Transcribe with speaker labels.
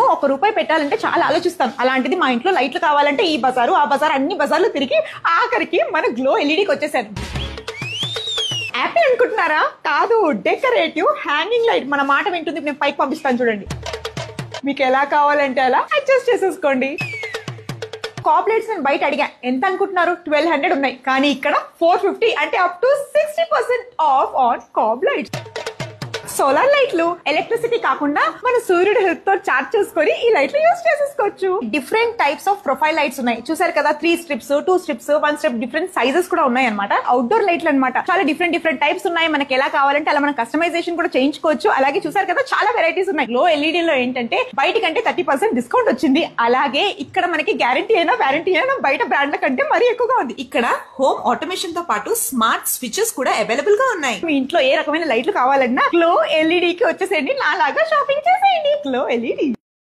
Speaker 1: ₹1 పెట్టాలంటే చాలా ఆలోచిస్తాను. అలాంటిది మా ఇంట్లో లైట్లు కావాలంటే ఈ బజారు ఆ బజార్ అన్ని బజార్లు తిరిగి ఆఖరికి మన గ్లో ఎల్ఈడికి వచ్చేసాను. యాపిల్ అనుకుంటున్నారా? కాదు, డెకరేటివ్ హ్యాంగింగ్ లైట్. మన మాట వింటుంది. నేను పైకి పంపిస్తాను చూడండి. మీకు ఎలా కావాలంటే అలా అడ్జస్ట్ చేసేసుకోండి. కాప్ లైట్స్ నేను బయట అడిగా, ఎంత అనుకుంటున్నారు? 1200 ఉన్నాయి. కానీ ఇక్కడ 450 అంటే up to 60% off on cap lights. Solar లైట్లు ఎలక్ట్రిసిటీ కాకుండా మన సూర్యుడు హెల్త్ తో చార్జ్ చేసుకొని ఈ లైట్లు యూజ్ చేసేసుకోవచ్చు. Different types of profile lights ఉన్నాయి. చూసారు కదా, 3 strips, 2 strips, 1 strip, different sizes కూడా ఉన్నాయి అనమాట. అవుట్డోర్ లైట్లు అనమాట. చాలా డిఫరెంట్ టైప్స్ ఉన్నాయి. మనకి ఎలా కావాలంటే అలా మనం కస్టమైజేషన్ కూడా చేయించుకోవచ్చు. అలాగే చూసారు కదా, చాలా వెరైటీస్ ఉన్నాయి. గ్లో ఎల్ఈడి లో ఏంటంటే బయట కంటే 30% డిస్కౌంట్ వచ్చింది. అలాగే ఇక్కడ మనకి గ్యారంటీ అయినా వారంటీ అయినా బయట బ్రాండ్ల కంటే మరీ ఎక్కువగా ఉంది. ఇక్కడ హోమ్ ఆటోమేషన్ తో పాటు స్మార్ట్ స్విచెస్ కూడా అవైలబుల్ గా ఉన్నాయి. మీ ఇంట్లో ఏ రకమైన లైట్లు కావాలన్నా గ్లో ఎల్ఈడి కి వచ్చేసేయండి. నాలాగా షాపింగ్ చేసేయండి. Glow LED.